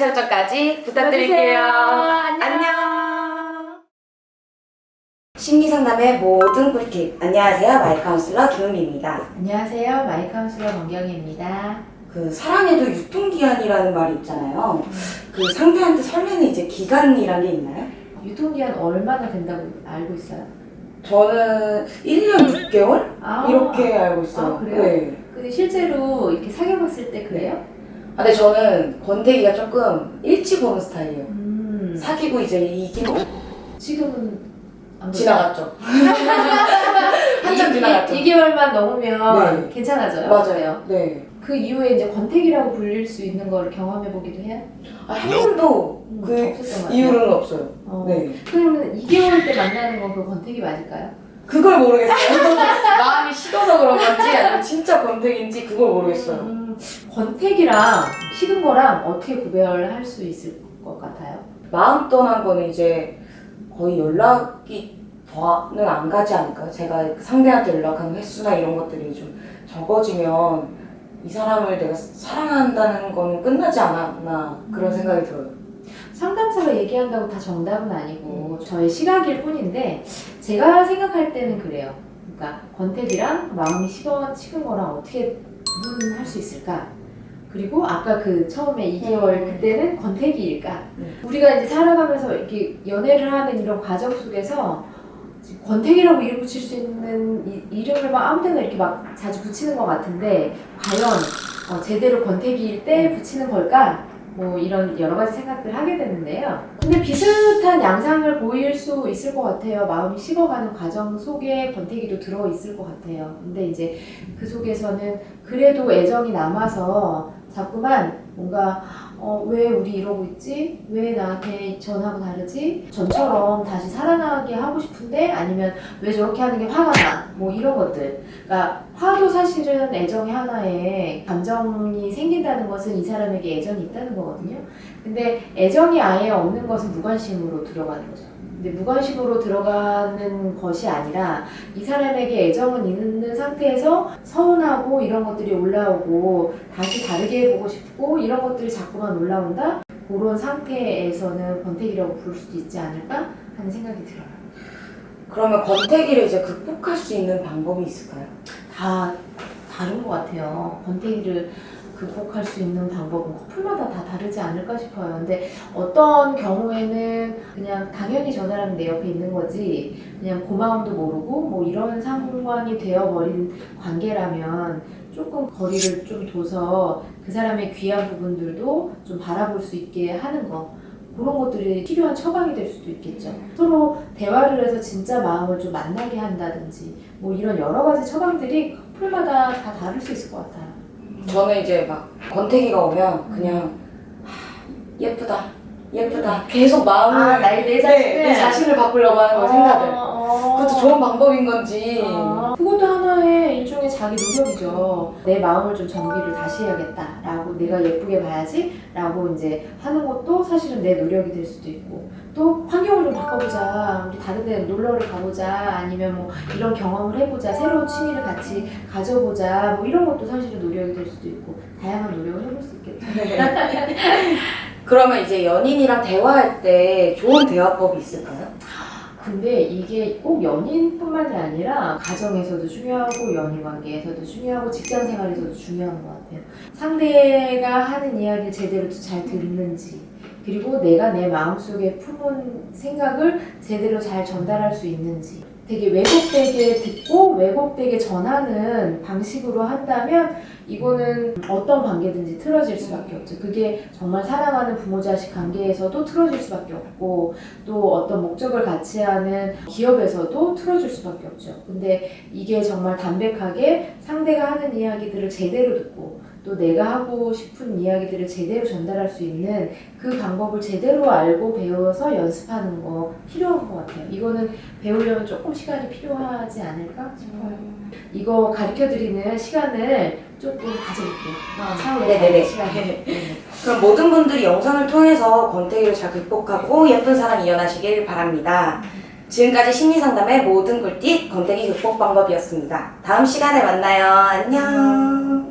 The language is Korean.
설정까지 부탁드릴게요. 안녕. 심리상담의 모든 꿀팁. 안녕하세요. 마이카운슬러 김은미입니다. 안녕하세요. 마이카운슬러 정경희입니다. 그 사랑에도 유통기한이라는 말이 있잖아요. 그 상대한테 설레는 이제 기간이라는 게 있나요? 유통기한 얼마나 된다고 알고 있어요? 저는 1년 6개월? 이렇게 알고 있어요. 그래요? 네. 근데 실제로 이렇게 사귀어봤을 때 그래요? 근데 저는 권태기가 조금 일찍 오는 스타일이에요. 사귀고 이제 이게 지금은 안 지나갔죠. 한참 지나갔죠. 2개월만 넘으면 네. 괜찮아져요? 맞아요. 네. 그 이후에 이제 권태기라고 불릴 수 있는 걸 경험해보기도 해요? 한 번도 그 없었던 것 같아요. 이유는 없어요. 네. 그러면 2개월 때 만나는 건 그 권태기 맞을까요? 그걸 모르겠어요. 마음이 식어서 그런 건지 아니면 진짜 권태기인지 그걸 모르겠어요. 권태기랑 식은 거랑 어떻게 구별할 수 있을 것 같아요? 마음 떠난 거는 이제 거의 연락이 더는 안 가지 않을까요? 제가 상대한테 연락하는 횟수나 이런 것들이 좀 적어지면 이 사람을 내가 사랑한다는 거는 끝나지 않았나 그런 생각이 들어요. 상담사가 얘기한다고 다 정답은 아니고 저의 시각일 뿐인데 제가 생각할 때는 그래요. 그러니까 권태기랑 마음이 식은 거랑 어떻게 구분할 수 있을까? 그리고 아까 그 처음에 2개월 그때는 권태기일까? 우리가 이제 살아가면서 이렇게 연애를 하는 이런 과정 속에서 권태기라고 이름 붙일 수 있는 이름을 막 아무 데나 이렇게 막 자주 붙이는 것 같은데 과연 제대로 권태기일 때 붙이는 걸까? 뭐 이런 여러 가지 생각들을 하게 되는데요. 근데 비슷한 양상을 보일 수 있을 것 같아요. 마음이 식어가는 과정 속에 권태기도 들어있을 것 같아요. 근데 이제 그 속에서는 그래도 애정이 남아서 자꾸만 뭔가 왜 우리 이러고 있지? 왜 나한테 전하고 다르지? 전처럼 다시 살아나게 하고 싶은데 아니면 왜 저렇게 하는 게 화가 나? 뭐 이런 것들. 그러니까 화도 사실은 애정의 하나의 감정이 생긴다는 것은 이 사람에게 애정이 있다는 거거든요. 근데 애정이 아예 없는 것은 무관심으로 들어가는 거죠. 근데 무관심으로 들어가는 것이 아니라 이 사람에게 애정은 있는 상태에서 서운하고 이런 것들이 올라오고 다시 다르게 보고 싶고 이런 것들이 자꾸만 올라온다? 그런 상태에서는 권태기라고 부를 수도 있지 않을까 하는 생각이 들어요. 그러면 권태기를 이제 극복할 수 있는 방법이 있을까요? 다 다른 것 같아요. 권태기를 극복할 수 있는 방법은 커플마다 다 다르지 않을까 싶어요. 근데 어떤 경우에는 그냥 당연히 저 사람은 내 옆에 있는 거지 그냥 고마움도 모르고 뭐 이런 상황이 되어버린 관계라면 조금 거리를 좀 둬서 그 사람의 귀한 부분들도 좀 바라볼 수 있게 하는 거 그런 것들이 필요한 처방이 될 수도 있겠죠. 서로 대화를 해서 진짜 마음을 좀 만나게 한다든지 뭐 이런 여러 가지 처방들이 커플마다 다 다를 수 있을 것 같아요. 저는 이제 막 권태기가 오면 그냥 예쁘다 계속 마음을 내 자신을 바꾸려고 하는 거 생각을 그것도 좋은 방법인 건지 그것도 하나의 일종의 자기 노력이죠. 내 마음을 좀 정비를 다시 해야겠다 라고 내가 예쁘게 봐야지 라고 이제 하는 것도 사실은 내 노력이 될 수도 있고 또 환경을 좀 바꿔보자 우리 다른 데 놀러를 가보자 아니면 뭐 이런 경험을 해보자 새로운 취미를 같이 가져보자 뭐 이런 것도 사실은 노력이 될 수도 있고 다양한 노력을 해볼 수 있겠죠. 그러면 이제 연인이랑 대화할 때 좋은 대화법이 있을까요? 근데 이게 꼭 연인뿐만이 아니라 가정에서도 중요하고 연인 관계에서도 중요하고 직장 생활에서도 중요한 것 같아요. 상대가 하는 이야기를 제대로 잘 듣는지 그리고 내가 내 마음속에 품은 생각을 제대로 잘 전달할 수 있는지 되게 왜곡되게 듣고 왜곡되게 전하는 방식으로 한다면 이거는 어떤 관계든지 틀어질 수밖에 없죠. 그게 정말 사랑하는 부모 자식 관계에서도 틀어질 수밖에 없고 또 어떤 목적을 같이 하는 기업에서도 틀어질 수밖에 없죠. 근데 이게 정말 담백하게 상대가 하는 이야기들을 제대로 듣고 또 내가 하고 싶은 이야기들을 제대로 전달할 수 있는 그 방법을 제대로 알고 배워서 연습하는 거 필요한 것 같아요. 이거는 배우려면 조금 시간이 필요하지 않을까 싶어요. 이거 가르쳐드리는 시간을 조금 가져볼게요. 네네네. 시간을. 그럼 모든 분들이 영상을 통해서 권태기를 잘 극복하고 예쁜 사랑 이어나시길 바랍니다. 지금까지 심리상담의 모든 꿀팁 권태기 극복 방법이었습니다. 다음 시간에 만나요. 안녕.